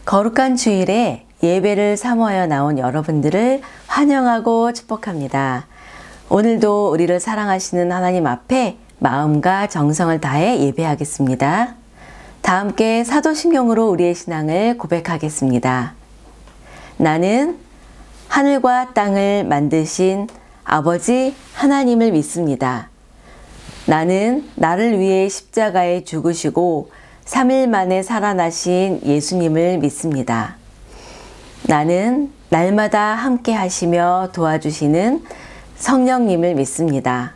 거룩한 주일에 예배를 사모하여 나온 여러분들을 환영하고 축복합니다. 오늘도 우리를 사랑하시는 하나님 앞에 마음과 정성을 다해 예배하겠습니다. 다 함께 사도신경으로 우리의 신앙을 고백하겠습니다. 나는 하늘과 땅을 만드신 아버지 하나님을 믿습니다. 나는 나를 위해 십자가에 죽으시고 3일 만에 살아나신 예수님을 믿습니다. 나는 날마다 함께 하시며 도와주시는 성령님을 믿습니다.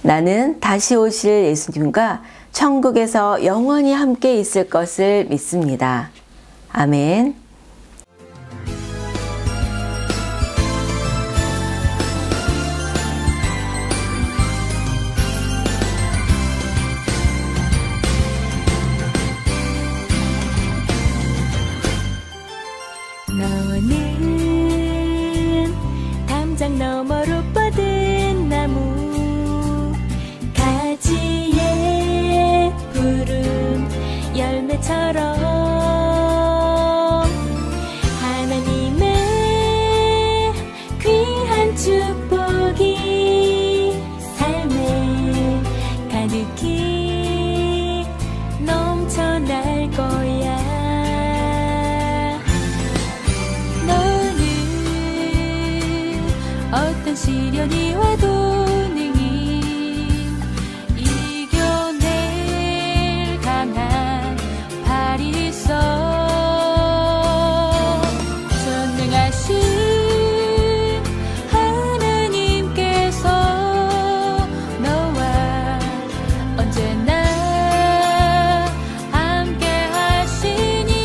나는 다시 오실 예수님과 천국에서 영원히 함께 있을 것을 믿습니다. 아멘. 너는 담장 너머로 뻗은 나무 가지에 푸른 열매처럼 하나님의 귀한 축복이 삶에 가득히 넘쳐날 거야. 어떤 시련이 와도 능히 이겨낼 강한 팔이 있어. 전능하신 하나님께서 너와 언제나 함께 하시니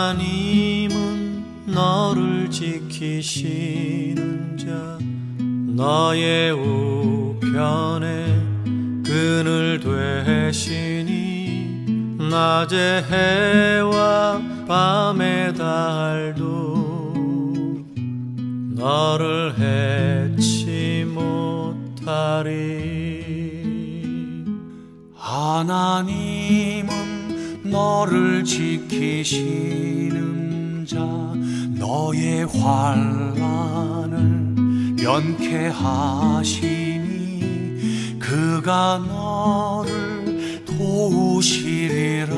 하나님은 너를 지키시는 자 너의 우편에 그늘 되시니 낮의 해와 밤의 달도 너를 해치 못하리. 하나님은 너를 지키시는 자 너의 환난을 면케하시니 그가 너를 도우시리라.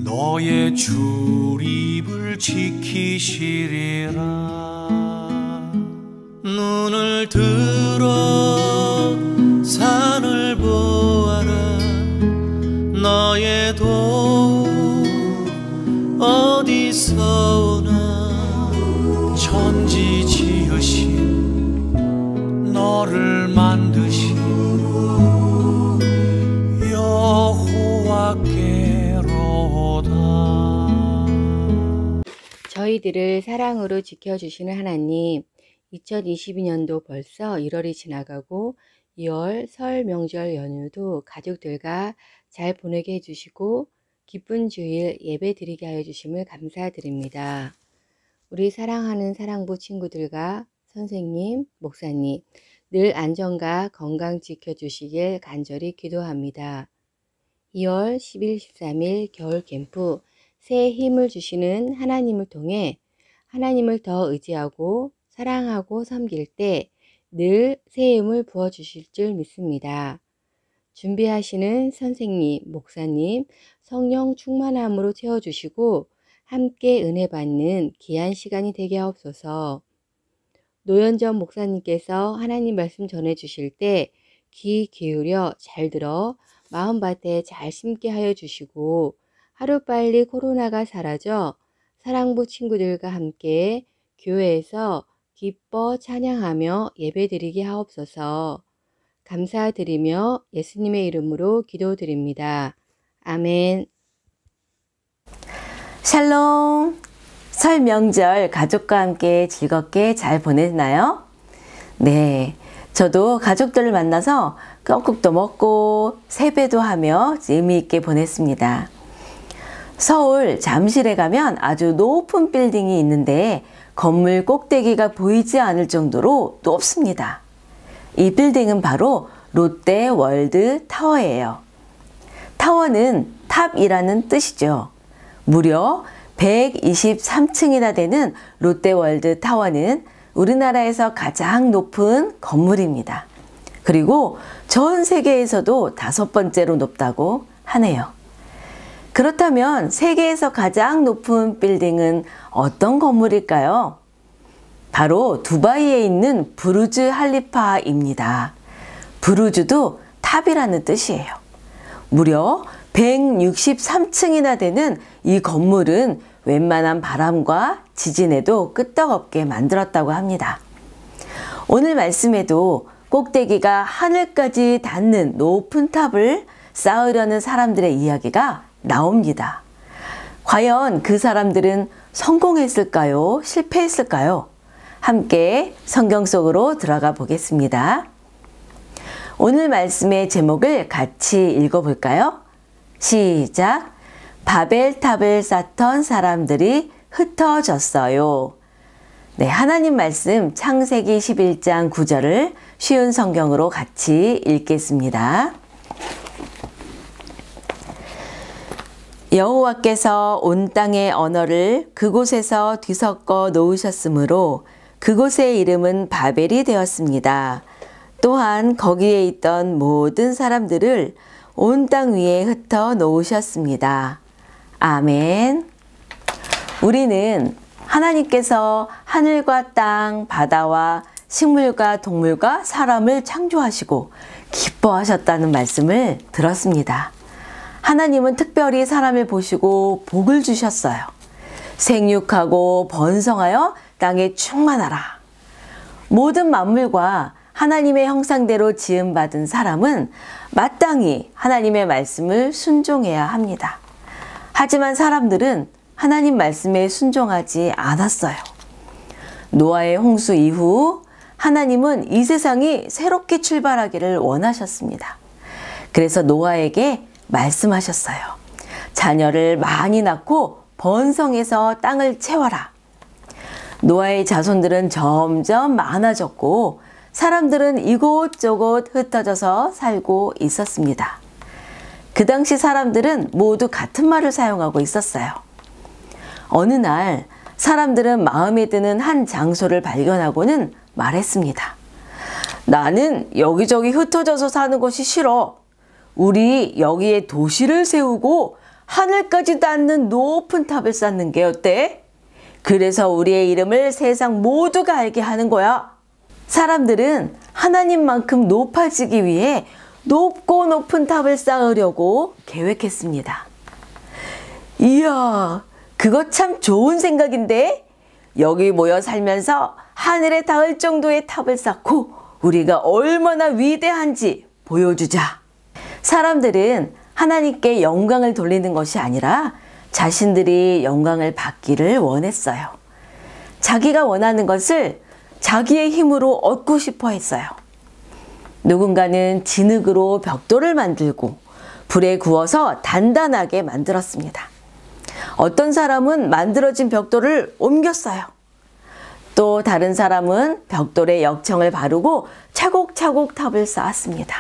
너의 출입을 지키시리라. 눈을 들어 산을 보아라. 너의 도움 어디서 오나. 천지 지으신 너를 만드신 여호와께로다. 저희들을 사랑으로 지켜주시는 하나님, 2022년도 벌써 1월이 지나가고 2월 설 명절 연휴도 가족들과 잘 보내게 해주시고 기쁜 주일 예배 드리게 하여 주심을 감사드립니다. 우리 사랑하는 사랑부 친구들과 선생님, 목사님 늘 안전과 건강 지켜주시길 간절히 기도합니다. 2월 10일, 13일 겨울 캠프 새해 힘을 주시는 하나님을 통해 하나님을 더 의지하고 사랑하고 섬길 때 늘 새 힘을 부어주실 줄 믿습니다. 준비하시는 선생님, 목사님, 성령 충만함으로 채워주시고 함께 은혜 받는 귀한 시간이 되게 하옵소서. 노현전 목사님께서 하나님 말씀 전해주실 때 귀 기울여 잘 들어 마음밭에 잘 심게 하여 주시고 하루빨리 코로나가 사라져 사랑부 친구들과 함께 교회에서 기뻐 찬양하며 예배드리게 하옵소서. 감사드리며 예수님의 이름으로 기도드립니다. 아멘. 샬롬. 설 명절 가족과 함께 즐겁게 잘 보냈나요? 네, 저도 가족들을 만나서 떡국도 먹고 세배도 하며 의미 있게 보냈습니다. 서울 잠실에 가면 아주 높은 빌딩이 있는데 건물 꼭대기가 보이지 않을 정도로 높습니다. 이 빌딩은 바로 롯데월드 타워예요. 타워는 탑이라는 뜻이죠. 무려 123층이나 되는 롯데월드 타워는 우리나라에서 가장 높은 건물입니다. 그리고 전 세계에서도 5번째로 높다고 하네요. 그렇다면 세계에서 가장 높은 빌딩은 어떤 건물일까요? 바로 두바이에 있는 부르즈 할리파입니다. 부르즈도 탑이라는 뜻이에요. 무려 163층이나 되는 이 건물은 웬만한 바람과 지진에도 끄떡없게 만들었다고 합니다. 오늘 말씀에도 꼭대기가 하늘까지 닿는 높은 탑을 쌓으려는 사람들의 이야기가 나옵니다. 과연 그 사람들은 성공했을까요? 실패했을까요? 함께 성경 속으로 들어가 보겠습니다. 오늘 말씀의 제목을 같이 읽어볼까요? 시작! 바벨탑을 쌓던 사람들이 흩어졌어요. 네, 하나님 말씀 창세기 11장 9절을 쉬운 성경으로 같이 읽겠습니다. 여호와께서 온 땅의 언어를 그곳에서 뒤섞어 놓으셨으므로 그곳의 이름은 바벨이 되었습니다. 또한 거기에 있던 모든 사람들을 온 땅 위에 흩어 놓으셨습니다. 아멘. 우리는 하나님께서 하늘과 땅, 바다와 식물과 동물과 사람을 창조하시고 기뻐하셨다는 말씀을 들었습니다. 하나님은 특별히 사람을 보시고 복을 주셨어요. 생육하고 번성하여 땅에 충만하라. 모든 만물과 하나님의 형상대로 지음받은 사람은 마땅히 하나님의 말씀을 순종해야 합니다. 하지만 사람들은 하나님 말씀에 순종하지 않았어요. 노아의 홍수 이후 하나님은 이 세상이 새롭게 출발하기를 원하셨습니다. 그래서 노아에게 말씀하셨어요. 자녀를 많이 낳고 번성해서 땅을 채워라. 노아의 자손들은 점점 많아졌고 사람들은 이곳저곳 흩어져서 살고 있었습니다. 그 당시 사람들은 모두 같은 말을 사용하고 있었어요. 어느 날 사람들은 마음에 드는 한 장소를 발견하고는 말했습니다. 나는 여기저기 흩어져서 사는 것이 싫어. 우리 여기에 도시를 세우고 하늘까지 닿는 높은 탑을 쌓는 게 어때? 그래서 우리의 이름을 세상 모두가 알게 하는 거야. 사람들은 하나님만큼 높아지기 위해 높고 높은 탑을 쌓으려고 계획했습니다. 이야, 그거 참 좋은 생각인데? 여기 모여 살면서 하늘에 닿을 정도의 탑을 쌓고 우리가 얼마나 위대한지 보여주자. 사람들은 하나님께 영광을 돌리는 것이 아니라 자신들이 영광을 받기를 원했어요. 자기가 원하는 것을 자기의 힘으로 얻고 싶어 했어요. 누군가는 진흙으로 벽돌을 만들고 불에 구워서 단단하게 만들었습니다. 어떤 사람은 만들어진 벽돌을 옮겼어요. 또 다른 사람은 벽돌에 역청을 바르고 차곡차곡 탑을 쌓았습니다.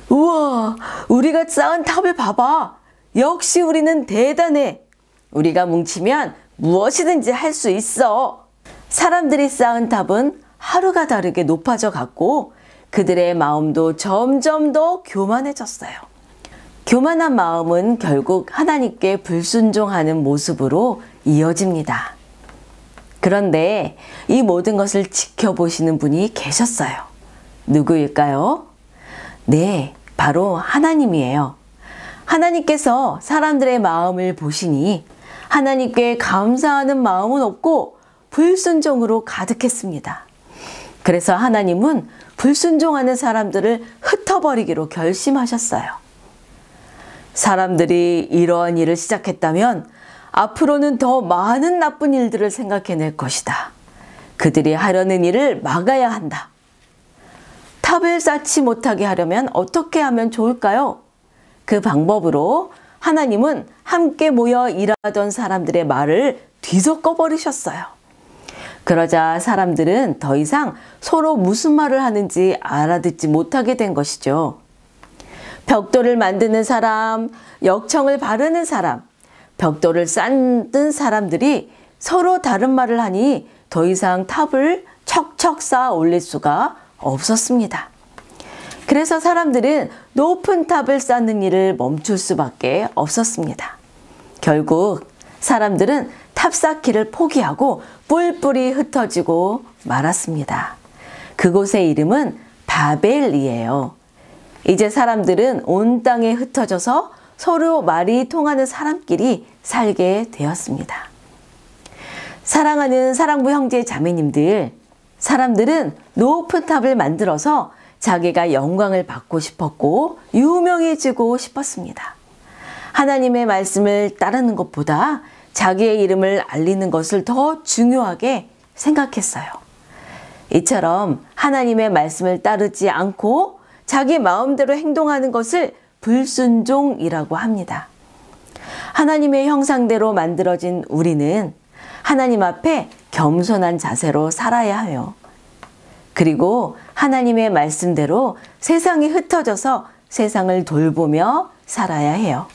우와, 우리가 쌓은 탑을 봐봐. 역시 우리는 대단해. 우리가 뭉치면 무엇이든지 할 수 있어. 사람들이 쌓은 탑은 하루가 다르게 높아져 갔고 그들의 마음도 점점 더 교만해졌어요. 교만한 마음은 결국 하나님께 불순종하는 모습으로 이어집니다. 그런데 이 모든 것을 지켜보시는 분이 계셨어요. 누구일까요? 네, 바로 하나님이에요. 하나님께서 사람들의 마음을 보시니 하나님께 감사하는 마음은 없고 불순종으로 가득했습니다. 그래서 하나님은 불순종하는 사람들을 흩어버리기로 결심하셨어요. 사람들이 이러한 일을 시작했다면 앞으로는 더 많은 나쁜 일들을 생각해낼 것이다. 그들이 하려는 일을 막아야 한다. 탑을 쌓지 못하게 하려면 어떻게 하면 좋을까요? 그 방법으로 하나님은 함께 모여 일하던 사람들의 말을 뒤섞어 버리셨어요. 그러자 사람들은 더 이상 서로 무슨 말을 하는지 알아듣지 못하게 된 것이죠. 벽돌을 만드는 사람, 역청을 바르는 사람, 벽돌을 쌓는 사람들이 서로 다른 말을 하니 더 이상 탑을 척척 쌓아 올릴 수가 없었습니다. 그래서 사람들은 높은 탑을 쌓는 일을 멈출 수밖에 없었습니다. 결국 사람들은 탑 쌓기를 포기하고 뿔뿔이 흩어지고 말았습니다. 그곳의 이름은 바벨이에요. 이제 사람들은 온 땅에 흩어져서 서로 말이 통하는 사람끼리 살게 되었습니다. 사랑하는 사랑부 형제 자매님들, 사람들은 높은 탑을 만들어서 자기가 영광을 받고 싶었고 유명해지고 싶었습니다. 하나님의 말씀을 따르는 것보다 자기의 이름을 알리는 것을 더 중요하게 생각했어요. 이처럼 하나님의 말씀을 따르지 않고 자기 마음대로 행동하는 것을 불순종이라고 합니다. 하나님의 형상대로 만들어진 우리는 하나님 앞에 겸손한 자세로 살아야 해요. 그리고 하나님의 말씀대로 세상이 흩어져서 세상을 돌보며 살아야 해요.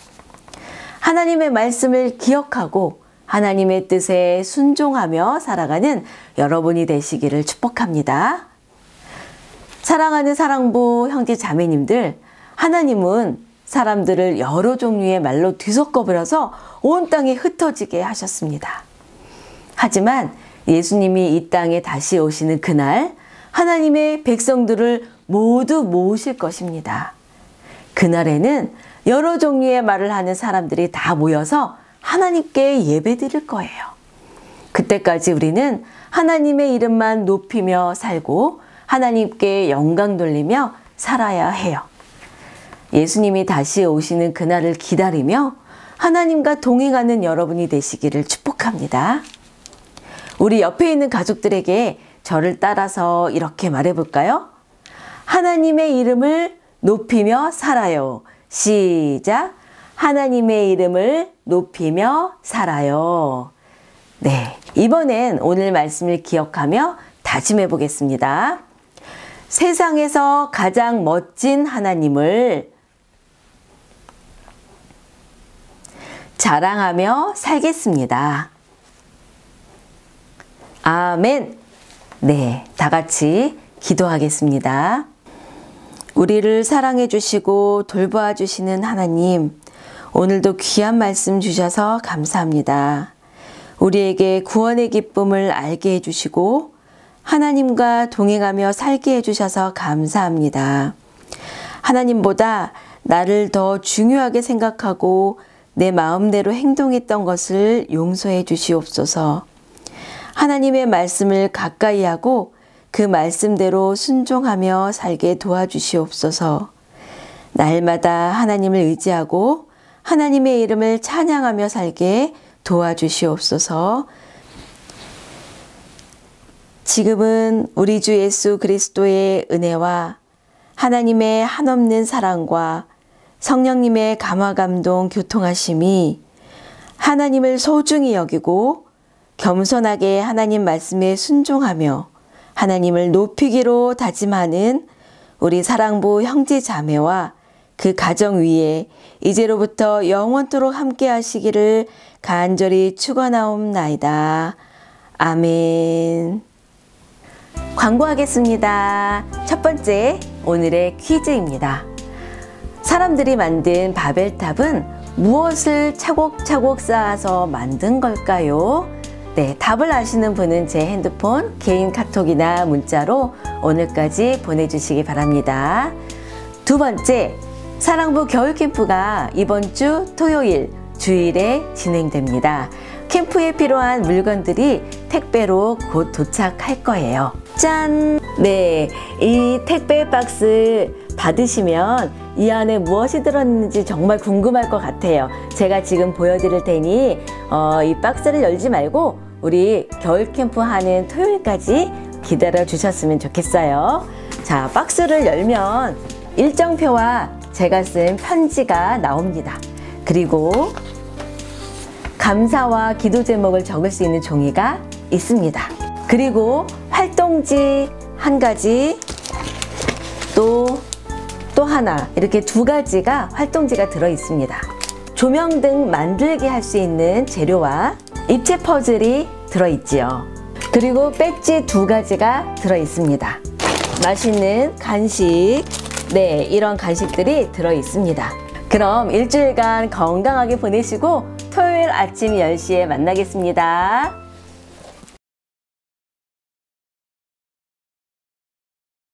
하나님의 말씀을 기억하고 하나님의 뜻에 순종하며 살아가는 여러분이 되시기를 축복합니다. 사랑하는 사랑부 형제 자매님들, 하나님은 사람들을 여러 종류의 말로 뒤섞어버려서 온 땅에 흩어지게 하셨습니다. 하지만 예수님이 이 땅에 다시 오시는 그날 하나님의 백성들을 모두 모으실 것입니다. 그날에는 여러 종류의 말을 하는 사람들이 다 모여서 하나님께 예배드릴 거예요. 그때까지 우리는 하나님의 이름만 높이며 살고 하나님께 영광 돌리며 살아야 해요. 예수님이 다시 오시는 그날을 기다리며 하나님과 동행하는 여러분이 되시기를 축복합니다. 우리 옆에 있는 가족들에게 저를 따라서 이렇게 말해볼까요? 하나님의 이름을 높이며 살아요. 시작! 하나님의 이름을 높이며 살아요. 네, 이번엔 오늘 말씀을 기억하며 다짐해 보겠습니다. 세상에서 가장 멋진 하나님을 자랑하며 살겠습니다. 아멘. 네, 다 같이 기도하겠습니다. 우리를 사랑해 주시고 돌보아 주시는 하나님, 오늘도 귀한 말씀 주셔서 감사합니다. 우리에게 구원의 기쁨을 알게 해주시고 하나님과 동행하며 살게 해주셔서 감사합니다. 하나님보다 나를 더 중요하게 생각하고 내 마음대로 행동했던 것을 용서해 주시옵소서. 하나님의 말씀을 가까이 하고 그 말씀대로 순종하며 살게 도와주시옵소서. 날마다 하나님을 의지하고 하나님의 이름을 찬양하며 살게 도와주시옵소서. 지금은 우리 주 예수 그리스도의 은혜와 하나님의 한없는 사랑과 성령님의 감화감동 교통하심이 하나님을 소중히 여기고 겸손하게 하나님 말씀에 순종하며 하나님을 높이기로 다짐하는 우리 사랑부 형제 자매와 그 가정 위에 이제로부터 영원토록 함께 하시기를 간절히 축원하옵나이다. 아멘. 광고하겠습니다. 첫 번째, 오늘의 퀴즈입니다. 사람들이 만든 바벨탑은 무엇을 차곡차곡 쌓아서 만든 걸까요? 네, 답을 아시는 분은 제 핸드폰, 개인 카톡이나 문자로 오늘까지 보내주시기 바랍니다. 두 번째, 사랑부 겨울 캠프가 이번 주 토요일, 주일에 진행됩니다. 캠프에 필요한 물건들이 택배로 곧 도착할 거예요. 짠! 네, 이 택배 박스 받으시면 이 안에 무엇이 들었는지 정말 궁금할 것 같아요. 제가 지금 보여드릴 테니 이 박스를 열지 말고 우리 겨울 캠프 하는 토요일까지 기다려 주셨으면 좋겠어요. 자, 박스를 열면 일정표와 제가 쓴 편지가 나옵니다. 그리고 감사와 기도 제목을 적을 수 있는 종이가 있습니다. 그리고 활동지 한 가지, 또 하나, 이렇게 두 가지가 활동지가 들어 있습니다. 조명등 만들기 할 수 있는 재료와 입체 퍼즐이 들어 있지요. 그리고 배지 두 가지가 들어 있습니다. 맛있는 간식, 네, 이런 간식들이 들어 있습니다. 그럼 일주일간 건강하게 보내시고 토요일 아침 10시에 만나겠습니다.